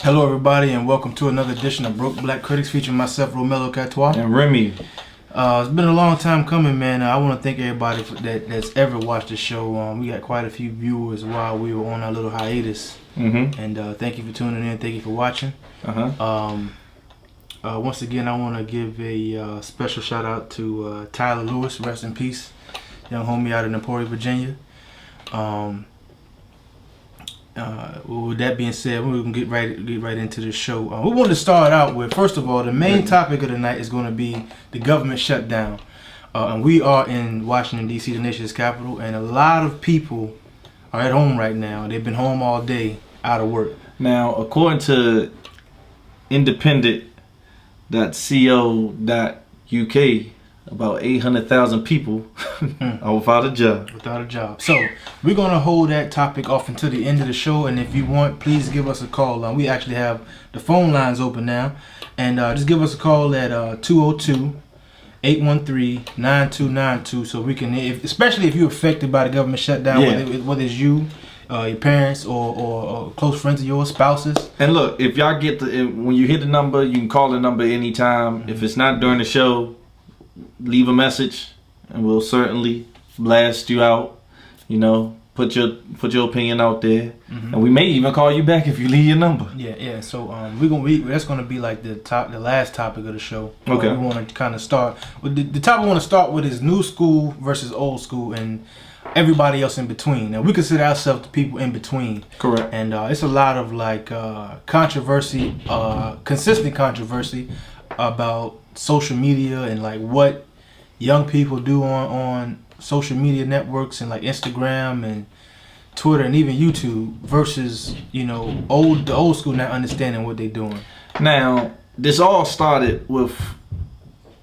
Hello, everybody, and welcome to another edition of Broke Black Critics featuring myself, Romello Catois. And Remy. It's been a long time coming, man. I want to thank everybody that's ever watched the show. We got quite a few viewers while we were on our little hiatus. And thank you for tuning in. Thank you for watching. Once again, I want to give a special shout out to Tyler Lewis, rest in peace, young homie out in Emporia, Virginia. With that being said, we're gonna get right into the show. We wanted to start out with, first of all, the main topic of the night is going to be the government shutdown, and we are in Washington D.C., the nation's capital, and a lot of people are at home right now. They've been home all day, out of work. Now, according to independent.co.uk, about 800,000 people are without a job. So we're gonna hold that topic off until the end of the show, and if you want, please give us a call. We actually have the phone lines open now, and just give us a call at 202-813-9292, so we can, especially if you're affected by the government shutdown, whether it's you, your parents, or close friends of yours, spouses. And look, if y'all get when you hit the number, you can call the number anytime. If it's not during the show, leave a message and we'll certainly blast you out, put your opinion out there, and we may even call you back if you leave your number. So that's gonna be like the last topic of the show. Okay. We want to kind of start with the topic we want to start with is new school versus old school and everybody else in between. Now, we consider ourselves the people in between. Correct. And it's a lot of controversy, consistent controversy about social media and like what young people do on social media networks and like Instagram and Twitter and even YouTube versus the old school not understanding what they're doing. Now, this all started with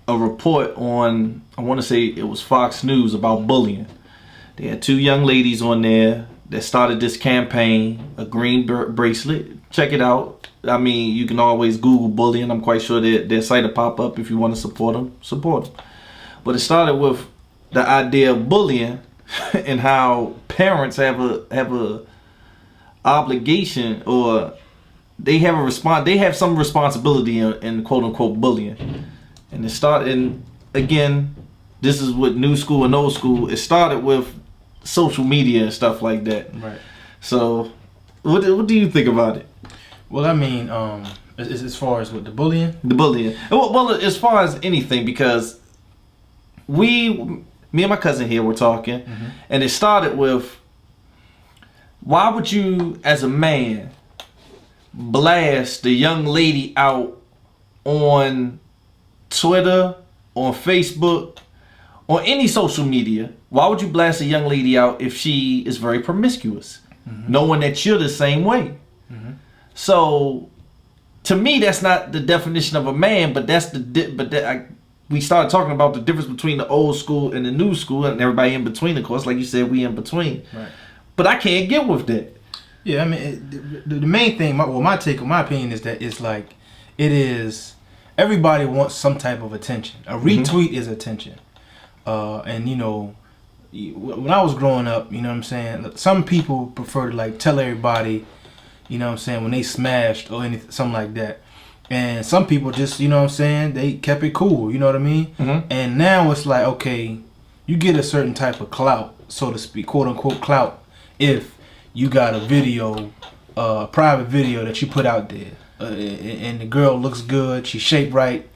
a report on, I want to say it was Fox News, about bullying. They had two young ladies on there that started this campaign, a green bracelet. Check it out. I mean, you can always Google bullying. I'm quite sure their site will pop up. If you want to support them, support them. But it started with the idea of bullying and how parents have a obligation, or they have some responsibility in quote unquote bullying. And it started, and again, this is with new school and old school. It started with social media and stuff like that. Right. So, what do you think about it? Well, I mean, as far as with the bullying? The bullying. Well, as far as anything, because me and my cousin here were talking, and it started with, why would you, as a man, blast the young lady out on Twitter, on Facebook, on any social media? Why would you blast a young lady out if she is very promiscuous, knowing that you're the same way? So, to me, that's not the definition of a man, but we started talking about the difference between the old school and the new school, and everybody in between. Of course, like you said, we in between. Right. But I can't get with that. Yeah, I mean, the main thing, my opinion is that it's like, everybody wants some type of attention. A retweet is attention. And when I was growing up, you know what I'm saying, some people prefer to like tell everybody, you know what I'm saying, when they smashed or anything, something like that. And some people just, you know what I'm saying, they kept it cool, you know what I mean? And now it's like, okay, you get a certain type of clout, so to speak, quote unquote clout, if you got a video, a private video that you put out there, and the girl looks good, she's shaped right,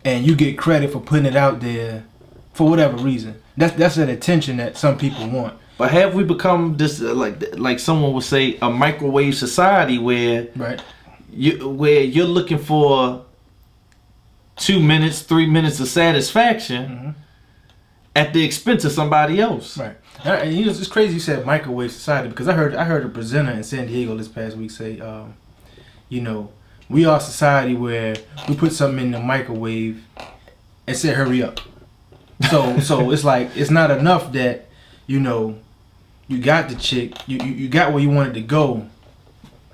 and you get credit for putting it out there for whatever reason. That's an attention that some people want. But have we become this, like someone would say, a microwave society where you're looking for 2 minutes, 3 minutes of satisfaction at the expense of somebody else? Right. And it's crazy you said microwave society, because I heard a presenter in San Diego this past week say, we are a society where we put something in the microwave and say hurry up. So it's like, it's not enough that you got the chick, you got where you wanted to go,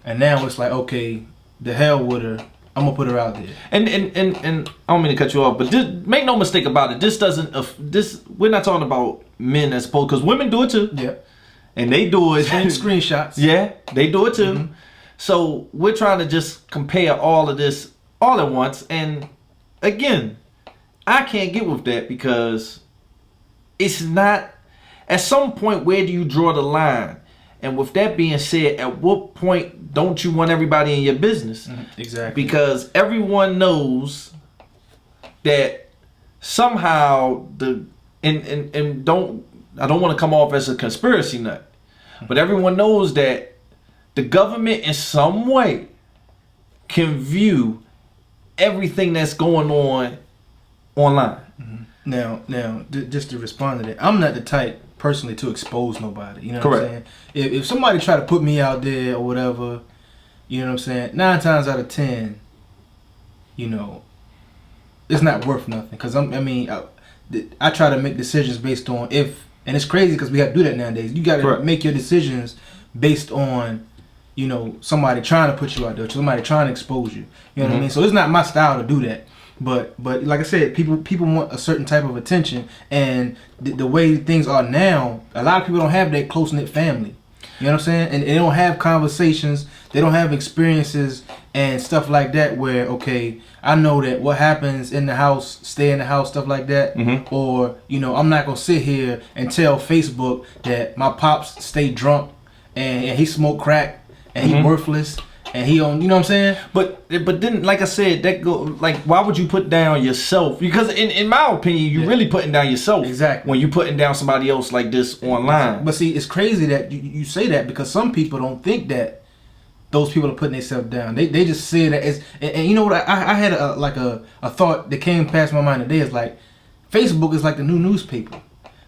and now it's like, okay, the hell with her, I'm gonna put her out there. And I don't mean to cut you off, but make no mistake about it. We're not talking about men as opposed, because women do it too. Yeah. And they do it. Screenshots. Yeah, they do it too. So we're trying to just compare all of this all at once. And again, I can't get with that because it's not, at some point, where do you draw the line? And with that being said, at what point don't you want everybody in your business? Exactly. Because everyone knows that somehow and don't, I don't want to come off as a conspiracy nut, but everyone knows that the government in some way can view everything that's going on online. Now, just to respond to that, I'm not the type personally to expose nobody. You know Correct. what I'm saying? If somebody try to put me out there or whatever, you know what I'm saying? 9 times out of 10, you know, it's not worth nothing. Because I try to make decisions based on if, and it's crazy because we have to do that nowadays. You got to make your decisions based on, you know, somebody trying to put you out there, somebody trying to expose you. You know what I mean? So it's not my style to do that. But like I said, people want a certain type of attention, and the way things are now, a lot of people don't have that close knit family. You know what I'm saying? And they don't have conversations, they don't have experiences and stuff like that. Where okay, I know that what happens in the house, stay in the house, stuff like that. Or you know, I'm not gonna sit here and tell Facebook that my pops stay drunk and he smoke crack and he worthless. And he on, you know what I'm saying? But then, like I said, that go like, why would you put down yourself? Because in my opinion, you're really putting down yourself. Exactly. When you putting down somebody else like this online. But see, it's crazy that you say that because some people don't think that those people are putting themselves down. They just say that it's, and you know what? I had a thought that came past my mind today. Is like, Facebook is like the new newspaper.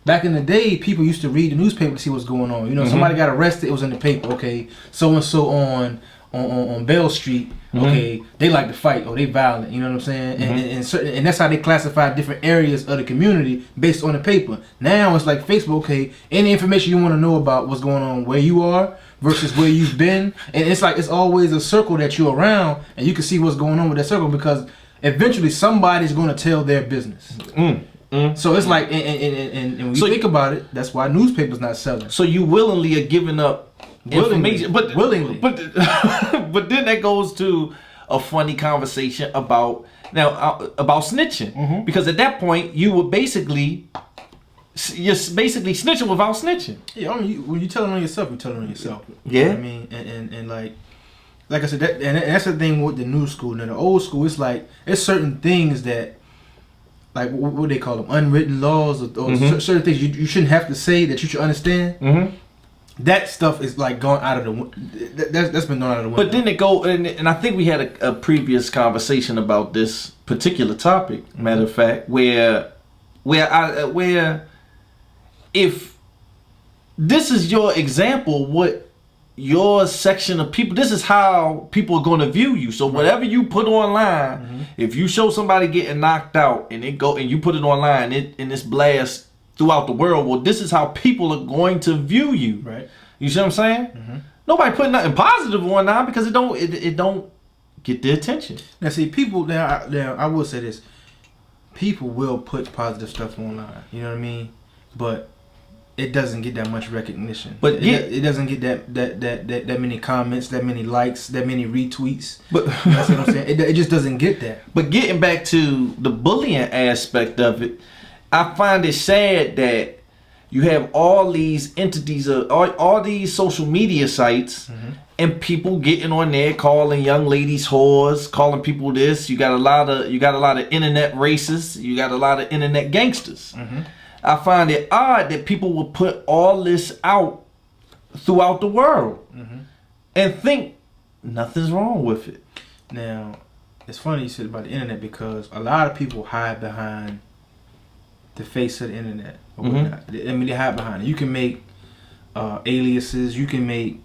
Back in the day, people used to read the newspaper to see what's going on. You know, somebody got arrested, it was in the paper. Okay, so and so on Bell Street, okay, they like to fight or they violent, you know what I'm saying? And that's how they classify different areas of the community based on the paper. Now it's like Facebook, okay, any information you want to know about what's going on where you are versus where you've been, and it's like it's always a circle that you're around, and you can see what's going on with that circle because eventually somebody's going to tell their business. So it's like, and when you think about it, that's why newspapers not selling. So you willingly are giving up information, willingly. But then that goes to a funny conversation about snitching, because at that point you're basically snitching without snitching. Yeah, I mean, when you tell it on yourself, you tell it on yourself. Yeah, you know what I mean, and like I said, and that's the thing with the new school. Now the old school, it's like it's certain things that, like what they call them, unwritten laws or certain things you shouldn't have to say that you should understand. That stuff is like gone out of the that's been gone out of the window. But then it go and I think we had a previous conversation about this particular topic. Matter of fact, where if this is your example, what your section of people, this is how people are going to view you. So whatever you put online, if you show somebody getting knocked out and you put it online, and it's blast throughout the world, well, this is how people are going to view you. Right. You see what I'm saying? Nobody putting nothing positive online because it don't get the attention. Now see, people now I will say this. People will put positive stuff online. You know what I mean? But it doesn't get that much recognition. But it doesn't get that many comments, that many likes, that many retweets. But that's what I'm saying. It just doesn't get that. But getting back to the bullying aspect of it, I find it sad that you have all these entities, all these social media sites, and people getting on there calling young ladies whores, calling people this. You got a lot of internet racists. You got a lot of internet gangsters. I find it odd that people will put all this out throughout the world and think nothing's wrong with it. Now, it's funny you said about the internet because a lot of people hide behind the face of the internet or whatnot. I mean, they hide behind it. You can make aliases. You can make,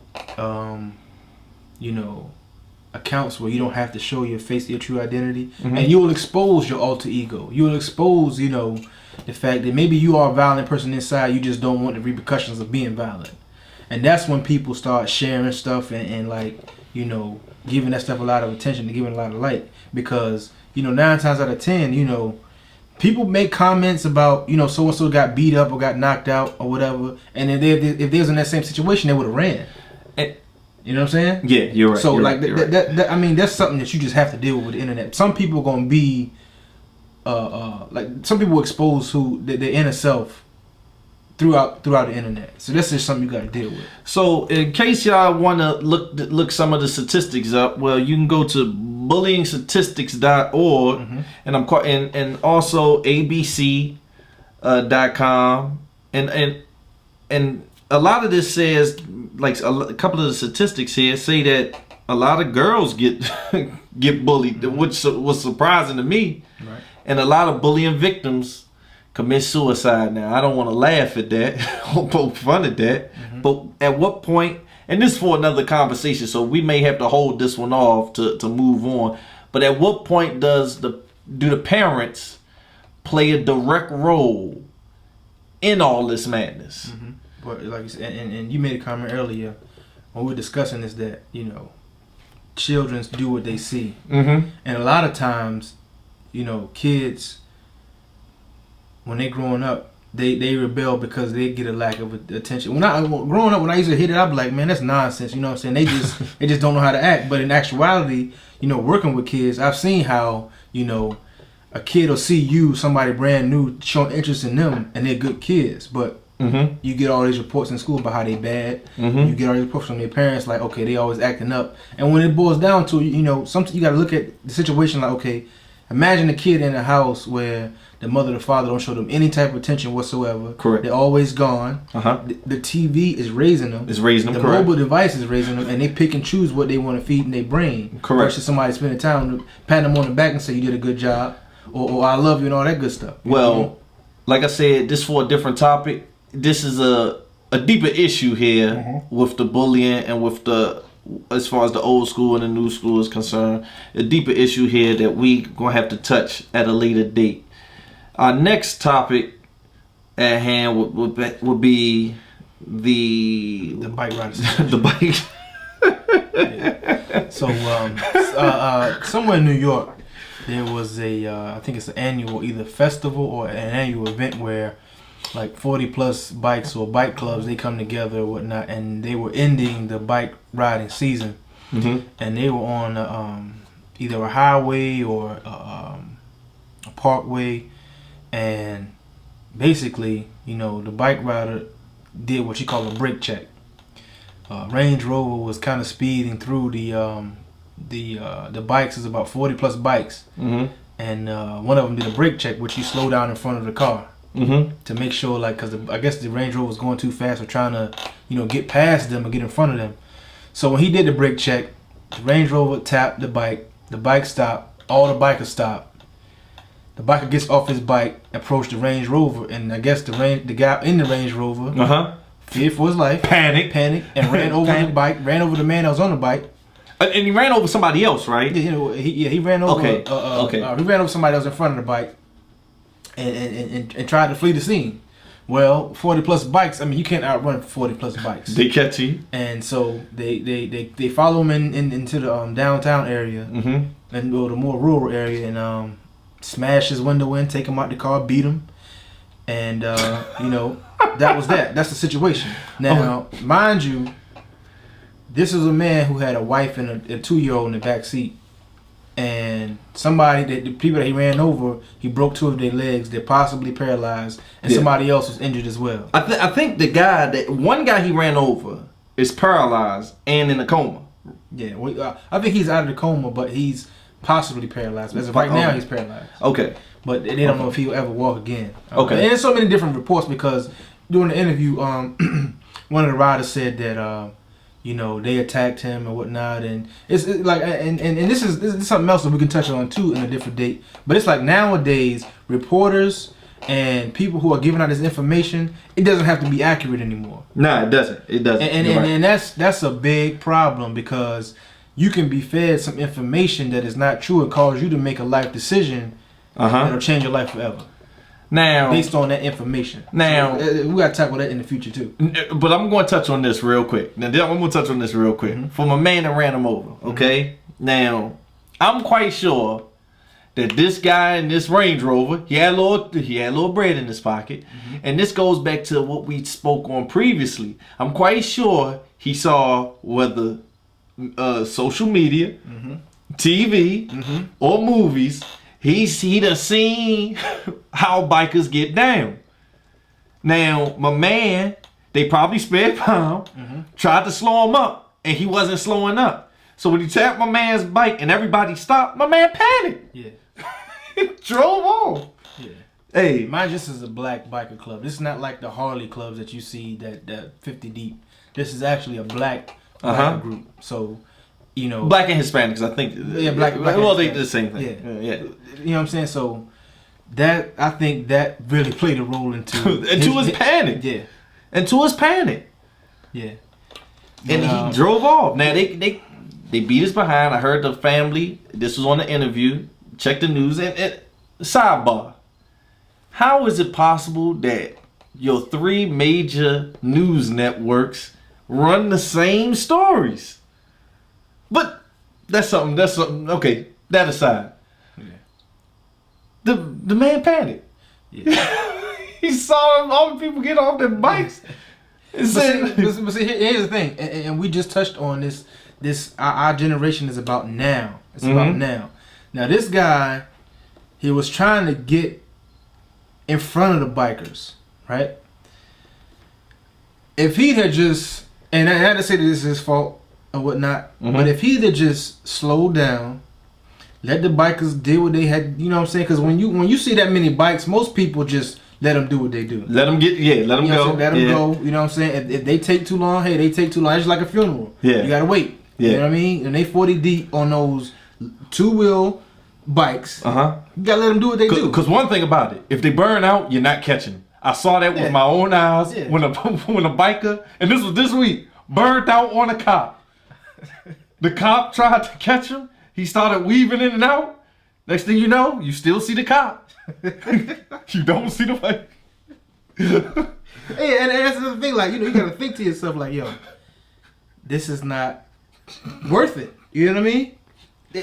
accounts where you don't have to show your face, your true identity, and you will expose your alter ego. You will expose, the fact that maybe you are a violent person inside. You just don't want the repercussions of being violent, and that's when people start sharing stuff and giving that stuff a lot of attention and giving a lot of light because 9 times out of 10, people make comments about, so and so got beat up or got knocked out or whatever, and if they was in that same situation, they would have ran. You know what I'm saying? Yeah, you're right. So you're like right, that, I mean, that's something that you just have to deal with the internet. Some people are gonna be, like some people expose their inner self throughout the internet. So that's just something you got to deal with. So in case y'all want to look some of the statistics up, well, you can go to bullyingstatistics.org, and and also abc.com, and a lot of this says, like a couple of the statistics here say that a lot of girls get get bullied, which was surprising to me. Right. And a lot of bullying victims commit suicide now. I don't want to laugh at that or poke fun at that. But at what point, and this is for another conversation, so we may have to hold this one off to move on. But at what point do the parents play a direct role in all this madness? But like you said, and you made a comment earlier when we were discussing this, that, you know, children do what they see. And a lot of times, you know, kids, when they growing up, they rebel because they get a lack of attention. Growing up, when I used to hit it, I'd be like, man, that's nonsense. You know what I'm saying? They just don't know how to act. But in actuality, you know, working with kids, I've seen how, you know, a kid will see you, somebody brand new, showing interest in them, and they're good kids. But you get all these reports in school about how they bad. You get all these reports from their parents, like, okay, they always acting up. And when it boils down to, you know, something you got to look at the situation like, okay, imagine a kid in a house where the mother or the father don't show them any type of attention whatsoever. Correct. They're always gone. The TV is raising them. It's raising them. The correct. mobile device is raising them, and they pick and choose what they want to feed in their brain. Correct. Versus somebody spending time patting them on the back and say you did a good job, or I love you and all that good stuff. Well, like I said, this for a different topic. This is a deeper issue here with the bullying and with as far as the old school and the new school is concerned. A deeper issue here that we gonna have to touch at a later date. Our next topic at hand would be the bike riders. the bike. So somewhere in New York, there was I think it's an annual either festival or an annual event where like 40 plus bikes or bike clubs, they come together or whatnot, and they were ending the bike riding season, and they were on either a highway or a parkway, and basically, you know, the bike rider did what you call a brake check. Range Rover was kind of speeding through the bikes. Is about 40 plus bikes, and one of them did a brake check, which you slow down in front of the car. To make sure, like, because I guess the Range Rover was going too fast or trying to, you know, get past them or get in front of them. So when he did the brake check, the Range Rover tapped the bike stopped, all the bikers stopped. The biker gets off his bike, approached the Range Rover, and I guess the guy in the Range Rover, feared for his life, panic, and ran over the bike, ran over the man that was on the bike. And he ran over somebody else, right? Yeah, you know, he ran over. Okay. He ran over somebody that was in front of the bike. And tried to flee the scene. Well, 40 plus bikes. I mean, you can't outrun 40 plus bikes. They catch you, and so they follow him into the downtown area and go to the more rural area and smash his window in, take him out the car, beat him, and you know, that was that. That's the situation. Now, mind you, this is a man who had a wife and a 2-year-old in the back seat. And the people that he ran over, he broke 2 of their legs. They're possibly paralyzed, and somebody else was injured as well. I think one guy he ran over is paralyzed and in a coma. Yeah, I think he's out of the coma, but he's possibly paralyzed. As of right now, he's paralyzed. Okay, but they don't know if he'll ever walk again. Okay, and there's so many different reports because during the interview, one of the riders said that. You know, they attacked him and whatnot, and it's like, and this is something else that we can touch on too in a different date. But it's like nowadays, reporters and people who are giving out this information, it doesn't have to be accurate anymore. No, it doesn't. It doesn't. And that's a big problem because you can be fed some information that is not true and cause you to make a life decision that'll change your life forever. Now, based on that information. Now, so, we got to tackle that in the future too. But I'm going to touch on this real quick. From a man that ran him over. Okay. Now, I'm quite sure that this guy in this Range Rover, he had a little bread in his pocket, and this goes back to what we spoke on previously. I'm quite sure he saw whether social media, TV, or movies, he done seen how bikers get down. Now, my man, they probably sped pound, tried to slow him up, and he wasn't slowing up. So when he tapped my man's bike and everybody stopped, my man panicked. Yeah. He drove off. Yeah. Hey. Mine just is a black biker club. This is not like the Harley clubs that you see that 50 deep. This is actually a black biker group. So, you know. Black and Hispanics, I think. Yeah, black well, they Hispanic. do the same thing. Yeah. Yeah. You know what I'm saying? So, that, I think that really played a role into his panic. Yeah. Into his panic. Yeah. And he drove off. Now, they beat us behind. I heard the family. This was on the interview. Check the news. And sidebar. How is it possible that your 3 major news networks run the same stories? But that's something. Okay, that aside. Yeah. The man panicked. Yeah. He saw all the people get off their bikes. But see, here's the thing, and we just touched on this. Our generation is about now. It's about now. Now this guy, he was trying to get in front of the bikers, right? If he had just, and I had to say that this is his fault or whatnot, but if he had just slowed down, let the bikers do what they had, you know what I'm saying? Because when you see that many bikes, most people just let them do what they do. Let them let them go. Let them go. You know what I'm saying? If they take too long, hey, they take too long. It's like a funeral. Yeah. You gotta wait. Yeah. You know what I mean? And they 40 deep on those 2-wheel bikes. You gotta let them do what they do. Because one thing about it, if they burn out, you're not catching them. I saw that with my own eyes when a biker, and this was this week, burned out on a cop. The cop tried to catch him. He started weaving in and out. Next thing you know, you still see the cop. You don't see the bike. Hey, and that's the thing, like, you gotta think to yourself, like, yo, this is not worth it. You know what I mean?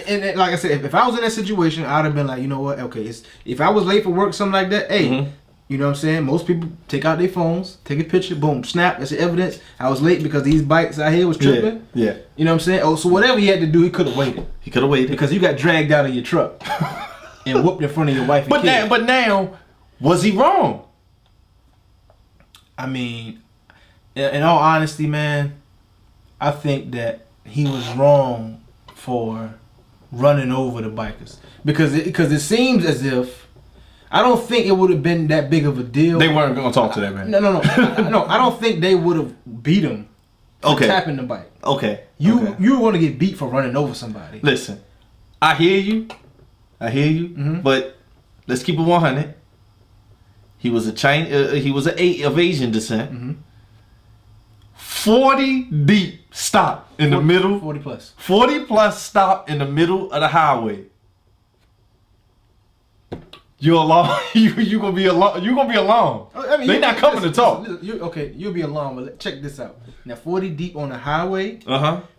And like I said, if I was in that situation, I'd have been like, you know what? Okay, if I was late for work, something like that, hey, you know what I'm saying? Most people take out their phones, take a picture, boom, snap. That's the evidence. I was late because these bikes out here was tripping. Yeah. You know what I'm saying? Oh, so whatever he had to do, he could have waited. He could have waited because you got dragged out of your truck and whooped in front of your wife. And but now, was he wrong? I mean, in all honesty, man, I think that he was wrong for running over the bikers because it seems as if I don't think it would have been that big of a deal. They weren't going to talk to that man. No. I don't think they would have beat him for tapping the bike. Okay. You were going to get beat for running over somebody. Listen, I hear you, but let's keep it 100. He was of Asian descent. 40 deep stop in the middle. 40 plus. 40 plus stop in the middle of the highway. You're alone. You gonna be alone. You gonna be alone. I mean, they're not coming to talk. You'll be alone, but check this out. Now, 40 deep on the highway,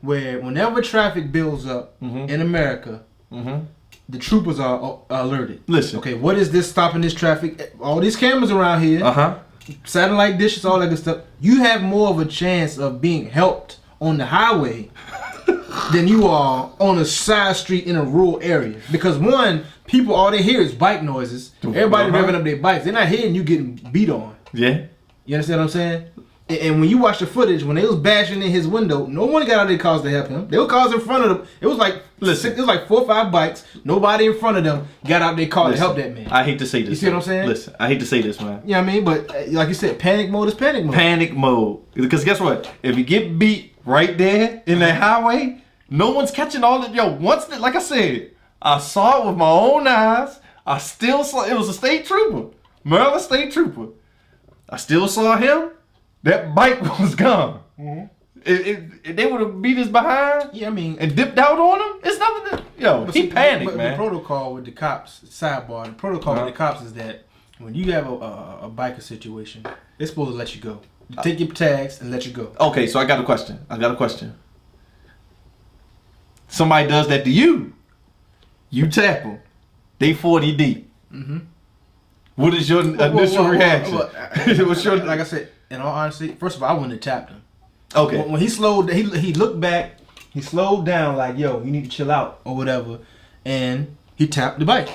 where whenever traffic builds up in America, the troopers are alerted. Listen. Okay, what is this stopping this traffic? All these cameras around here, satellite dishes, all that good stuff. You have more of a chance of being helped on the highway than you are on a side street in a rural area. Because one, people, all they hear is bike noises. Everybody revving up their bikes. They're not hearing you getting beat on. Yeah. You understand what I'm saying? And when you watch the footage, when they was bashing in his window, no one got out of their cars to help him. They were cars in front of them. It was like 4 or 5 bikes. Nobody in front of them got out their car to help that man. I hate to say this. You see what I'm saying? Listen, I hate to say this, man. You know what I mean? But like you said, panic mode is panic mode. Panic mode. Because guess what? If you get beat right there in that highway, no one's catching all of like I said, I saw it with my own eyes. I still saw it was a state trooper, Maryland state trooper. I still saw him. That bike was gone. If they would have beat us behind, yeah, I mean, and dipped out on him, it's nothing. He panicked, man. The protocol with the cops, sidebar. The protocol with the cops is that when you have a biker situation, they're supposed to let you go. Take your tags and let you go. Okay, so I got a question. Somebody does that to you. You tap them. They 40 deep. What is your initial reaction? What's your, like I said, in all honesty, first of all, I wouldn't have tapped him. Okay. When he slowed, he looked back He slowed down like, yo, you need to chill out or whatever. And he tapped the bike.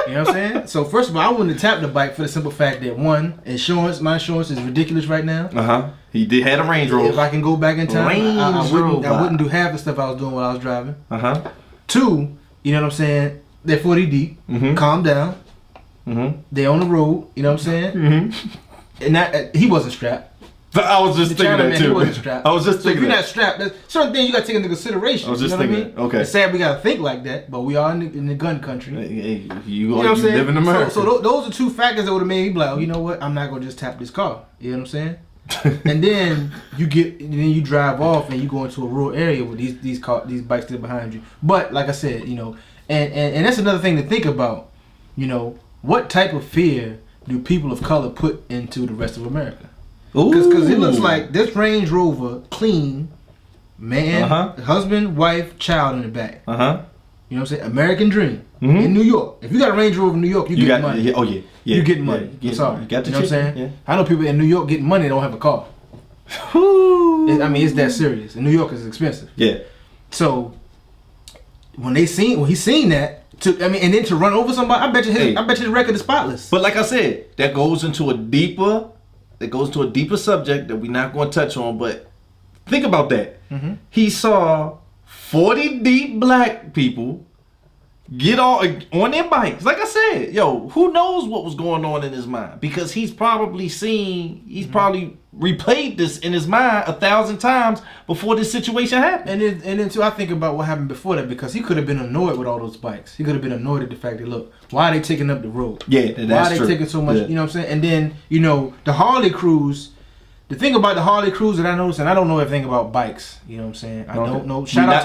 You know what I'm saying? So first of all, I wouldn't have tapped the bike for the simple fact that one, my insurance is ridiculous right now. He did had a Range Rover. If I can go back in time, I wouldn't do half the stuff I was doing while I was driving. Two, you know what I'm saying? They're 40 deep. Calm down. They on the road. You know what I'm saying? And that he wasn't strapped. But I was just thinking that too. He wasn't strapped. I was just thinking if you're not strapped, there's certain things you got to take into consideration. I was just thinking. What I mean? Okay. It's sad we got to think like that, but we are in the gun country. Hey, you know what I'm saying? live in America. So those are two factors that would have made me be like, oh, you know what? I'm not gonna just tap this car. You know what I'm saying? And then you drive off and you go into a rural area with these bikes still behind you. But like I said, you know, and that's another thing to think about. You know, what type of fear do people of color put into the rest of America? Because it looks like this Range Rover, clean, man, husband, wife, child in the back. You know what I'm saying? American dream in New York. If you got a Range Rover in New York, you get money. You get money. I'm sorry. You know what I'm saying? Yeah. I know people in New York getting money, they don't have a car. I mean, it's that serious. And New York is expensive. Yeah. So when he seen that. And then to run over somebody, I bet you his record is spotless. But like I said, that goes into a deeper subject that we're not going to touch on. But think about that. He saw 40 deep black people get on their bikes. Like I said, yo, who knows what was going on in his mind? Because he's probably probably replayed this in his mind 1,000 times before this situation happened. And then too, I think about what happened before that, because he could have been annoyed with all those bikes. He could have been annoyed at the fact that, look, why are they taking up the road? Yeah, that's true. Why are they taking so much? Yeah. You know what I'm saying? And then, you know, the Harley crews. The thing about the Harley crews that I noticed, and I don't know everything about bikes. You know what I'm saying? I don't know. Shout out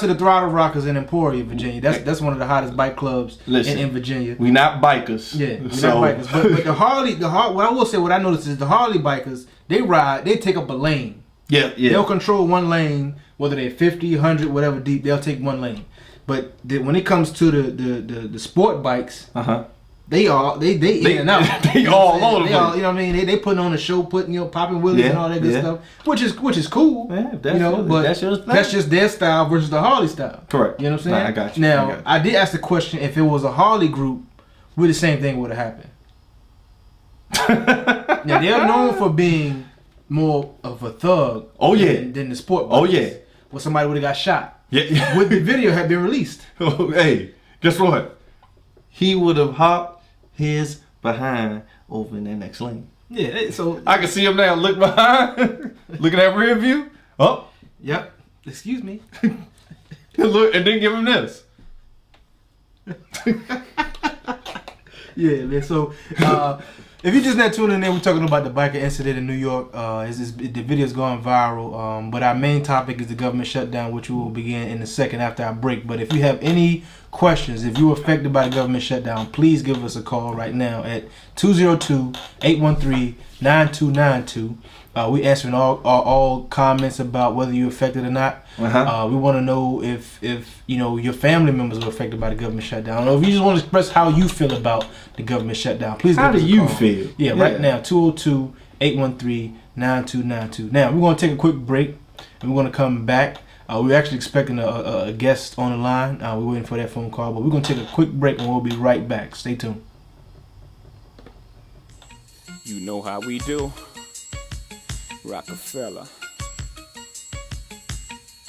to the Throttle Rockers in Emporia, Virginia. That's one of the hottest bike clubs in Virginia. We not bikers. Yeah, we not bikers. But the Harley, what I will say, what I noticed is the Harley bikers, they take up a lane. Yeah. They'll control one lane, whether they're 50, 100, whatever deep. They'll take one lane. But when it comes to the sport bikes. They in and out. They all over the place. You know what I mean? They putting on a show, popping wheelies and all that good stuff, which is cool. Yeah, but that's just their style versus the Harley style. Correct. You know what I'm saying? I got you. Now I did ask the question: if it was a Harley group, would the same thing would have happened? Now they're known for being more of a thug. Than the sport bikes. Where somebody would have got shot. Yeah. Would the video have been released? Hey, guess what? He would have hopped his behind over in that next lane. Yeah, so I can see him now. Look behind, look at that rear view. Oh, yep. Excuse me. Look, and then give him this. Yeah, man. So if you just not tuning in, we're talking about the biker incident in New York. The video's going viral. But our main topic is the government shutdown, which we will begin in a second after our break. But if you have any questions, if you were affected by the government shutdown, please give us a call right now at 202-813-9292. We answering all comments about whether you're affected or not. We want to know if you know your family members were affected by the government shutdown, or if you just want to express how you feel about the government shutdown. Please. How do you feel? Yeah, right now 202-813-9292. Now we're going to take a quick break, and we're going to come back. We're actually expecting a guest on the line. We're waiting for that phone call, but we're going to take a quick break, and we'll be right back. Stay tuned. You know how we do. Rockefeller.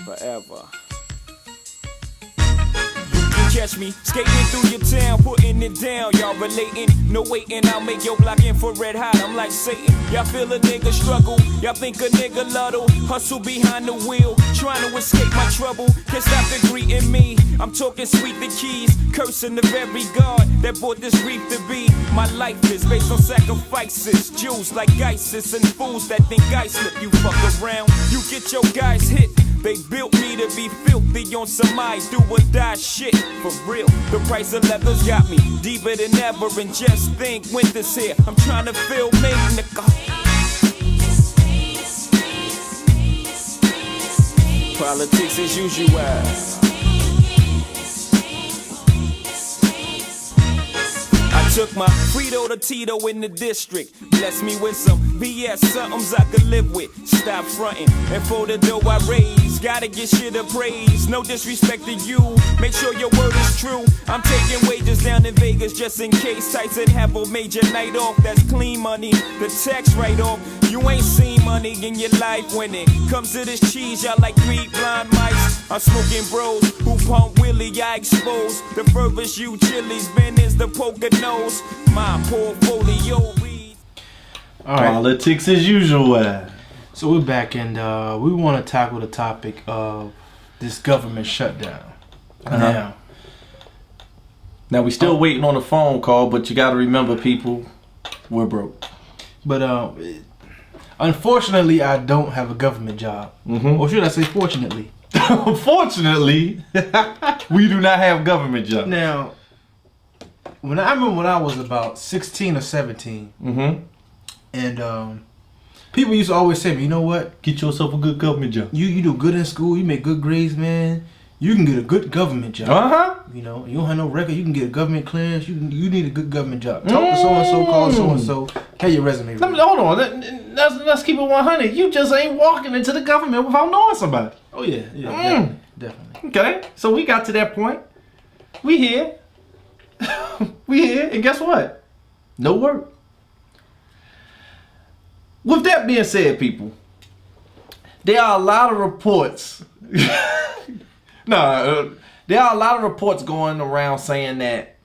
Forever. Catch me skating through your town, putting it down. Y'all relating, no waiting. I'll make your block infrared hot. I'm like Satan. Y'all feel a nigga struggle. Y'all think a nigga luddle. Hustle behind the wheel, trying to escape my trouble. Can't stop the greeting me. I'm talking sweet the keys, cursing the very God that brought this reef to be. My life is based on sacrifices. Jews like ISIS and fools that think I slip. You fuck around, you get your guys hit. They built me to be filthy on some I do or die shit. For real, the price of leather's got me deeper than ever. And just think, winter's here. I'm trying to feel me, nigga. Politics as usual. Took my Frito to Tito in the district. Bless me with some BS, somethings I could live with. Stop fronting, and for the dough I raise, gotta get shit of praise. No disrespect to you, make sure your word is true. I'm taking wages down in Vegas just in case Tyson have a major night off. That's clean money, the tax write-off. You ain't seen money in your life when it comes to this cheese. Y'all like 3 blind mice. I'm smoking bros who pump Willie. I expose the furthest you chilies. Ben is the poker nose. My portfolio reads. All right. Politics as usual. So we're back, and we want to tackle the topic of this government shutdown. Now we still waiting on a phone call, but you got to remember, people, we're broke. But unfortunately, I don't have a government job. Or should I say, fortunately? Unfortunately, we do not have government jobs. Now, I remember when I was about 16 or 17, and people used to always say to me, you know what? Get yourself a good government job. You do good in school, you make good grades, man. You can get a good government job. You know, you don't have no record, you can get a government clearance. You need a good government job. Talk to so and so, call so and so. Have your resume. Hold on, let's keep it 100. You just ain't walking into the government without knowing somebody. Oh yeah, definitely. Okay, so we got to that point. We here. We here, and guess what? No work. With that being said, people, there are a lot of reports. There are a lot of reports going around saying that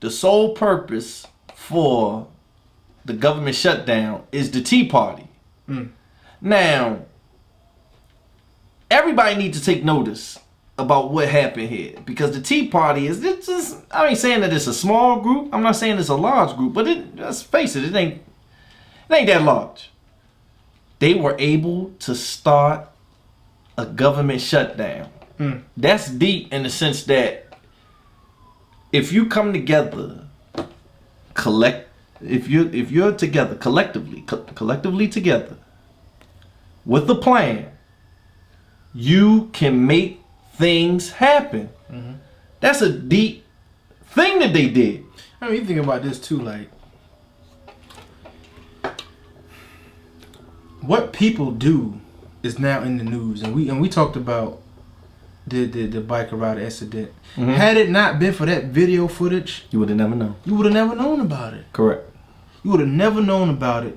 the sole purpose for the government shutdown is the Tea Party. Now, everybody needs to take notice about what happened here, because the Tea Party is just, I ain't saying that it's a small group. I'm not saying it's a large group, but let's face it, it ain't that large. They were able to start a government shutdown. That's deep in the sense that if you come together, if you're together collectively together with a plan, you can make things happen. That's a deep thing that they did. I mean, you think about this too, like what people do is now in the news, and we talked about the biker rider incident. Had it not been for that video footage, You would have never known. you would have never known about it. Correct. You would have never known about it.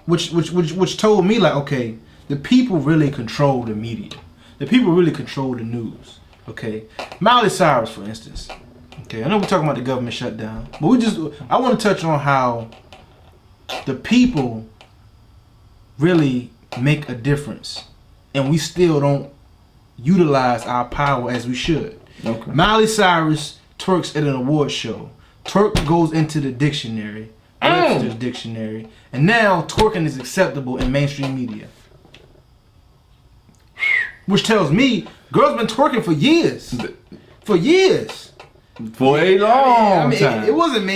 Which told me, like, okay, the people really control the media. The people really control the news. Okay, Miley Cyrus, for instance. Okay, I know we're talking about the government shutdown, but I want to touch on how the people really make a difference, and we still don't utilize our power as we should. Okay. Miley Cyrus twerks at an award show. Twerk goes into the dictionary, Webster's dictionary, and now twerking is acceptable in mainstream media. Which tells me girls been twerking for years. For years. For a long time. It wasn't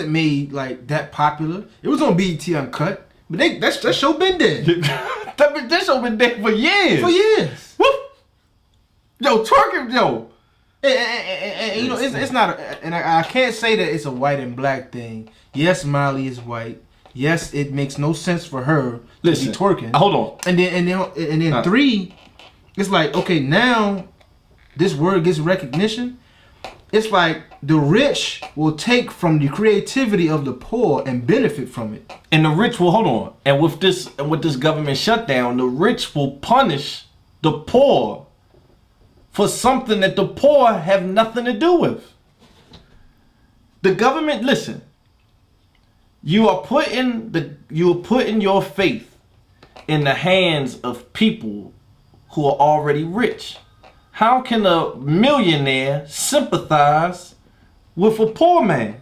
made like that popular. It was on BET Uncut, but that show been dead. that show been dead for years. For years. Woo! Yo, twerking, yo. And you know, it's not, and I can't say that it's a white and black thing. Yes, Miley is white. Yes, it makes no sense for her to be twerking. Hold on. And then 3, it's like, okay, now this word gets recognition. It's like the rich will take from the creativity of the poor and benefit from it. And the rich will, hold on. And with this government shutdown, the rich will punish the poor for something that the poor have nothing to do with. The government, listen, you are putting your faith in the hands of people who are already rich. How can a millionaire sympathize with a poor man?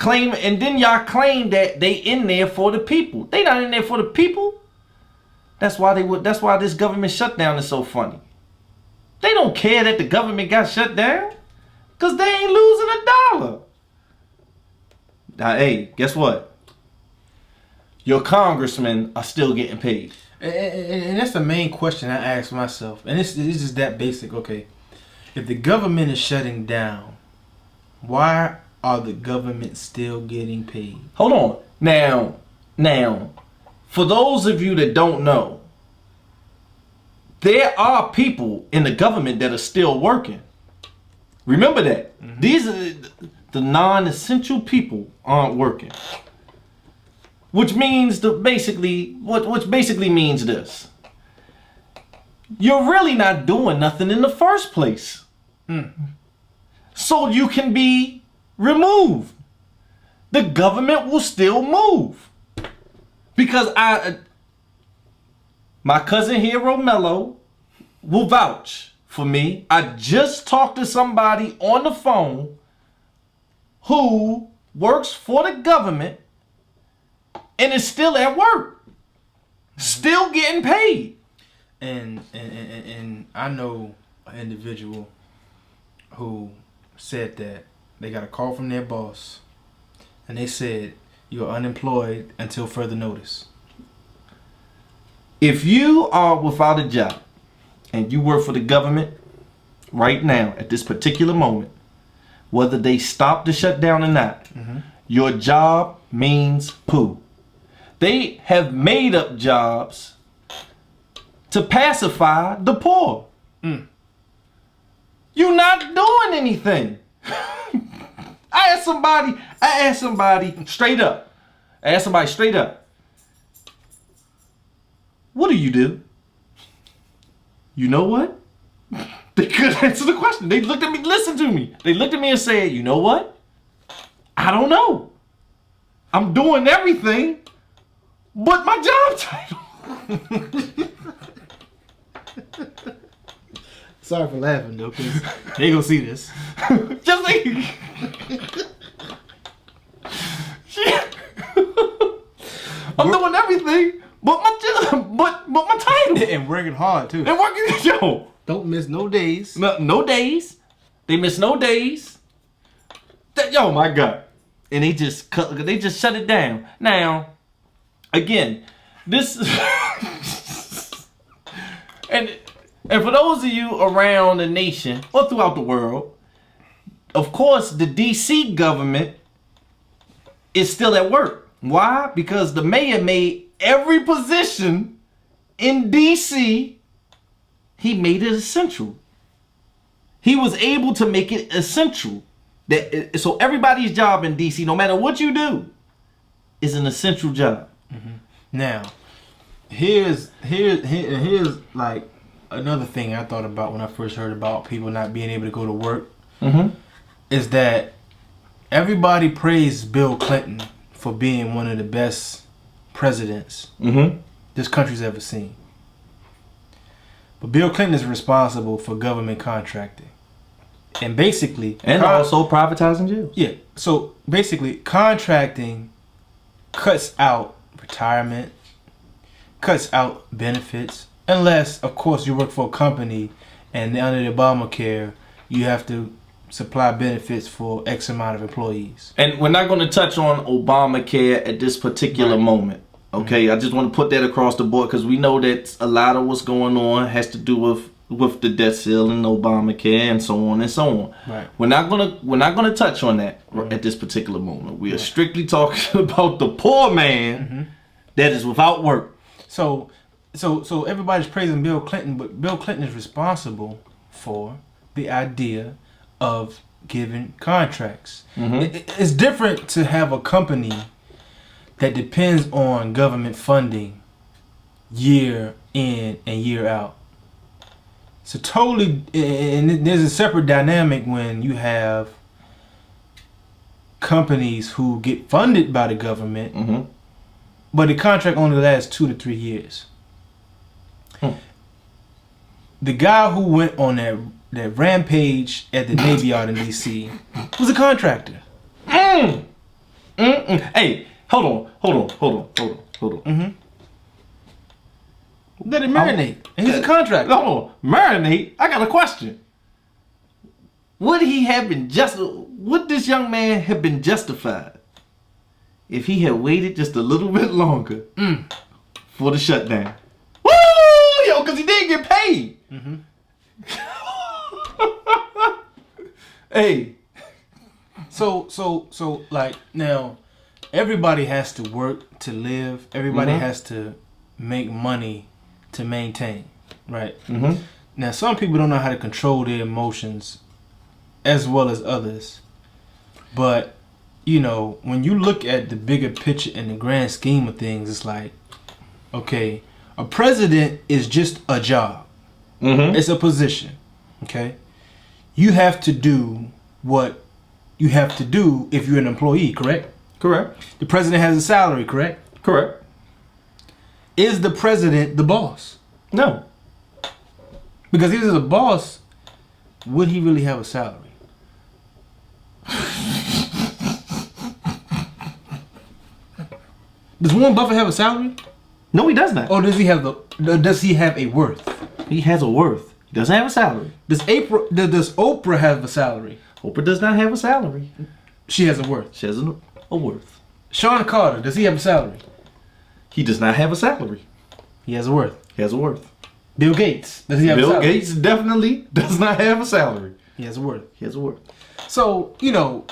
And then y'all claim that they in there for the people. They not in there for the people. That's why this government shutdown is so funny. They don't care that the government got shut down, because they ain't losing $1. Now, hey, guess what? Your congressmen are still getting paid. And that's the main question I ask myself. And it's just that basic. Okay, if the government is shutting down, why are the government still getting paid? Hold on. Now, for those of you that don't know, there are people in the government that are still working. Remember that. Mm-hmm. These are the non-essential people aren't working. Which means which basically means this. You're really not doing nothing in the first place. So you can be removed. The government will still move. Because my cousin here, Romello, will vouch for me. I just talked to somebody on the phone who works for the government and is still at work. Still getting paid. And I know an individual who said that they got a call from their boss and they said, you're unemployed until further notice. If you are without a job and you work for the government right now at this particular moment, whether they stop the shutdown or not, your job means poo. They have made up jobs to pacify the poor. You're not doing anything. I asked somebody straight up. What do you do? You know what? They couldn't answer the question. They looked at me, listen to me. They looked at me and said, you know what? I don't know. I'm doing everything but my job title. Sorry for laughing though, because they gonna see this. Just like I'm doing everything but my job, but my title. And working hard too. And working, yo. Don't miss no days. No days. They miss no days. Yo, my God. And they just shut it down. Now, again, this and for those of you around the nation or throughout the world, of course, the DC government is still at work. Why? Because the mayor made every position in DC, he made it essential. He was able to make it essential. So everybody's job in DC, no matter what you do, is an essential job. Now, here's like another thing I thought about when I first heard about people not being able to go to work. Is that everybody praised Bill Clinton for being one of the best presidents this country's ever seen. But Bill Clinton is responsible for government contracting. And basically... And also privatizing jails. Yeah. So basically, contracting cuts out retirement, cuts out benefits, unless, of course, you work for a company and under the Obamacare, you have to supply benefits for X amount of employees. And we're not going to touch on Obamacare at this particular moment. Okay, I just want to put that across the board because we know that a lot of what's going on has to do with the debt ceiling, Obamacare, and so on and so on. Right. We're not gonna touch on that at this particular moment. We are strictly talking about the poor man that is without work. So everybody's praising Bill Clinton, but Bill Clinton is responsible for the idea of giving contracts. It's different to have a company that depends on government funding year in and year out. So totally, and there's a separate dynamic when you have companies who get funded by the government, but the contract only lasts 2 to 3 years. The guy who went on that rampage at the Navy Yard in DC was a contractor. Hey, hold on. Let it marinate. And he's a contractor. Hold on, marinate. I got a question. Would this young man have been justified if he had waited just a little bit longer for the shutdown? Woo, yo, because he did get paid. Mm-hmm. Hey, So like now, everybody has to work to live. Everybody has to make money to maintain, right? Mm-hmm. Now, some people don't know how to control their emotions as well as others. But, you know, when you look at the bigger picture in the grand scheme of things, it's like, okay, a president is just a job. Mm-hmm. It's a position, okay? You have to do what you have to do if you're an employee, correct? Correct. The president has a salary, correct? Correct. Is the president the boss? No. Because if he's a boss, would he really have a salary? Does Warren Buffett have a salary? No, he does not. Or does he have a worth? He has a worth. He doesn't have a salary. Does Oprah have a salary? Oprah does not have a salary. She has a worth. She has a worth. Sean Carter, does he have a salary? He does not have a salary. He has a worth. He has a worth. Bill Gates, does he have a salary? Bill Gates definitely does not have a salary. He has a worth. He has a worth. So, you know,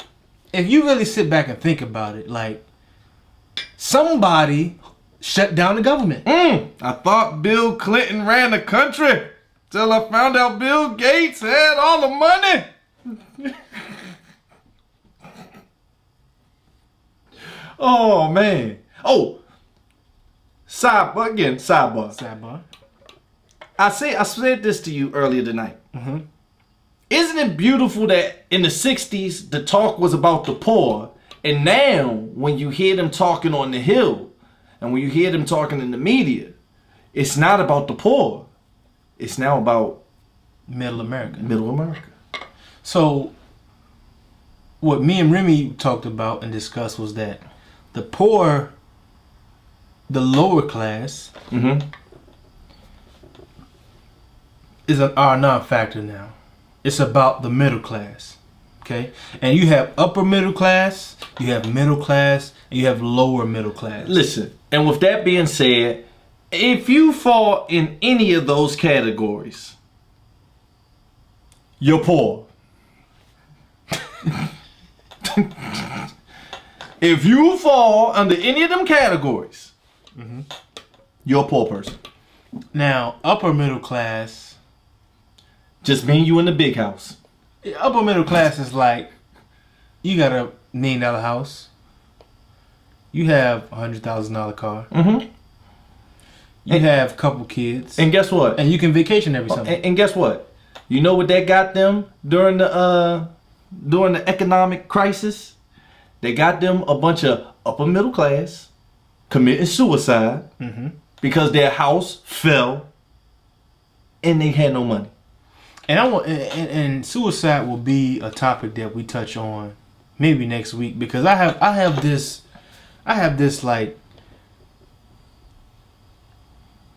if you really sit back and think about it, like, somebody shut down the government. I thought Bill Clinton ran the country till I found out Bill Gates had all the money. Oh, man. Oh, sidebar. Sidebar. I said this to you earlier tonight. Mm-hmm. Isn't it beautiful that in the 60s, the talk was about the poor, and now when you hear them talking on the Hill, and when you hear them talking in the media, it's not about the poor. It's now about Middle America. Middle America. So, what me and Remy talked about and discussed was that the poor, the lower class, are non-factor now. It's about the middle class, okay? And you have upper middle class, you have middle class, and you have lower middle class. Listen, and with that being said, if you fall in any of those categories, you're poor. If you fall under any of them categories, you're a poor person. Now, upper middle class, just mean you in the big house. upper middle class is like, you got $1 million house, you have $100,000 car, you have a couple kids, And guess what? and you can vacation every summer. And guess what? You know what that got them during the economic crisis? They got them a bunch of upper middle class committing suicide because their house fell and they had no money. And and suicide will be a topic that we touch on maybe next week, because I have this like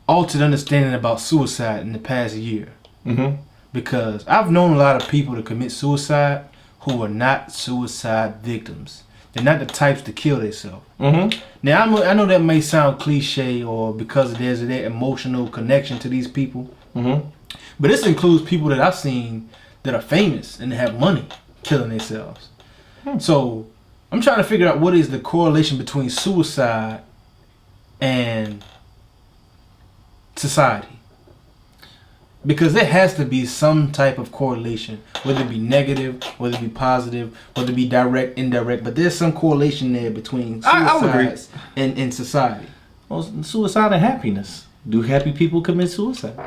altered understanding about suicide in the past year. Because I've known a lot of people to commit suicide who are not suicide victims. They're not the types to kill themselves. Now I know that may sound cliche, or because there's that emotional connection to these people. But this includes people that I've seen that are famous and have money killing themselves. So I'm trying to figure out what is the correlation between suicide and society. Because there has to be some type of correlation, whether it be negative, whether it be positive, whether it be direct, indirect. But there's some correlation there between suicide and society. Well, suicide and happiness. Do happy people commit suicide?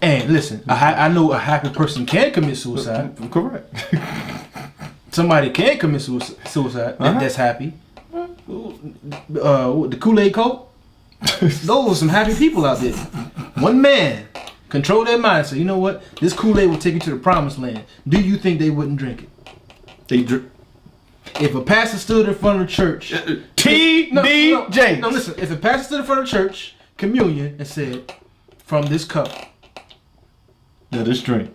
And listen, I know a happy person can commit suicide. Correct. Somebody can commit suicide that's happy. The Kool-Aid Coat, those are some happy people out there. One man control their mind. So you know what? This Kool-Aid will take you to the promised land. Do you think they wouldn't drink it? They drink. If a pastor stood in front of the church, TDJ. No, listen. If a pastor stood in front of the church, communion, and said, "From this cup, let us drink."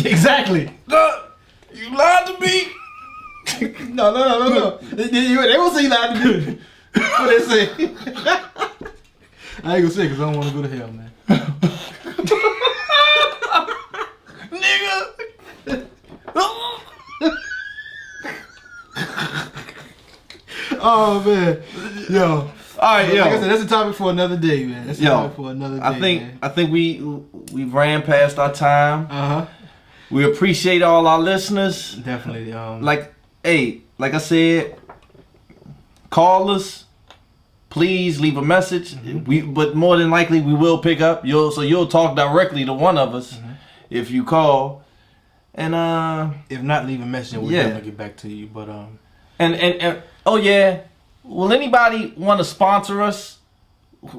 Exactly. You lied to me. No. They won't say you lied to me. What they say? I ain't gonna say because I don't want to go to hell, man. Oh man, yo. All right, yo. Like I said, that's a topic for another day, man. That's a Yo, topic for another day. I think we ran past our time. Uh huh. We appreciate all our listeners. Definitely. Like I said, call us. Please leave a message. But more than likely we will pick up. You'll talk directly to one of us if you call. And if not, leave a message and we'll definitely get back to you. But and oh yeah, will anybody want to sponsor us?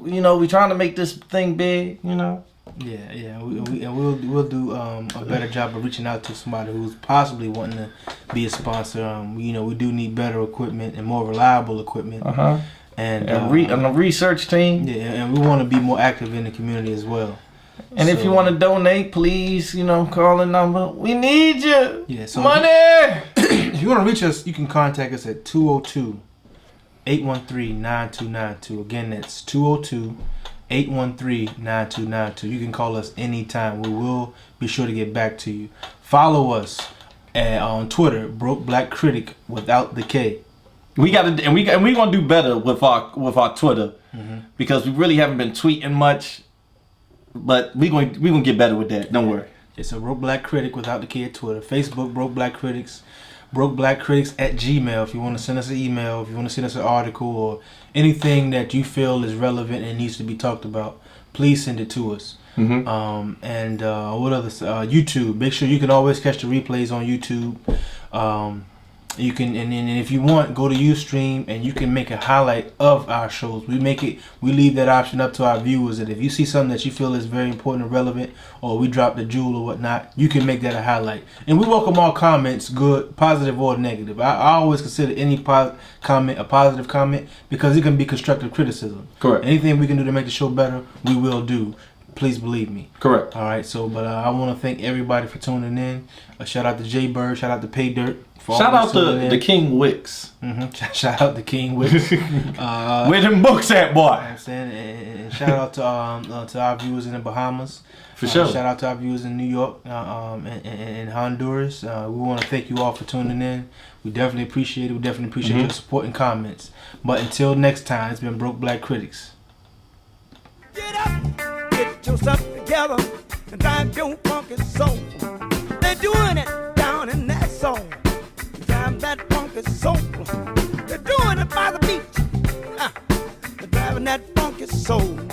You know, we trying to make this thing big. You know. Yeah. We'll do a better job of reaching out to somebody who's possibly wanting to be a sponsor. We do need better equipment and more reliable equipment. And a research team. Yeah, and we want to be more active in the community as well. And if you want to donate, please, call the number. We need you. Yeah, so money. If you want to reach us, you can contact us at 202-813-9292. Again, that's 202-813-9292. You can call us anytime. We will be sure to get back to you. Follow us on Twitter, Broke Black Critic without the K. We gotta and we gonna do better with our Twitter because we really haven't been tweeting much. But we gonna get better with that. Don't worry. Yeah, so Broke Black Critic without the K at Twitter. Facebook, Broke Black Critics. BrokeBlackCritics@gmail. If you want to send us an email, if you want to send us an article or anything that you feel is relevant and needs to be talked about, please send it to us. What other YouTube? Make sure you can always catch the replays on YouTube. You can and if you want, go to Ustream and you can make a highlight of our shows. We leave that option up to our viewers, that if you see something that you feel is very important and relevant, or we drop the jewel or whatnot, you can make that a highlight. And we welcome all comments, good, positive or negative. I always consider any comment a positive comment because it can be constructive criticism. Correct. Anything we can do to make the show better, we will do. Please believe me. Correct. All right. So, but I want to thank everybody for tuning in. Shout out to Jay Bird. Shout out to Pay Dirt. Shout out to the King Wicks. Shout out to King Wicks. Where them books at, boy? You know what I'm saying? And shout out to our viewers in the Bahamas. For sure. Shout out to our viewers in New York and Honduras. We want to thank you all for tuning in. We definitely appreciate it. We definitely appreciate your support and comments. But until next time, it's been Broke Black Critics. Get up, get yourself together, and drive your funky soul. They're doing it down in that soul. Drive that funky soul. They're doing it by the beach. They're driving that funky soul.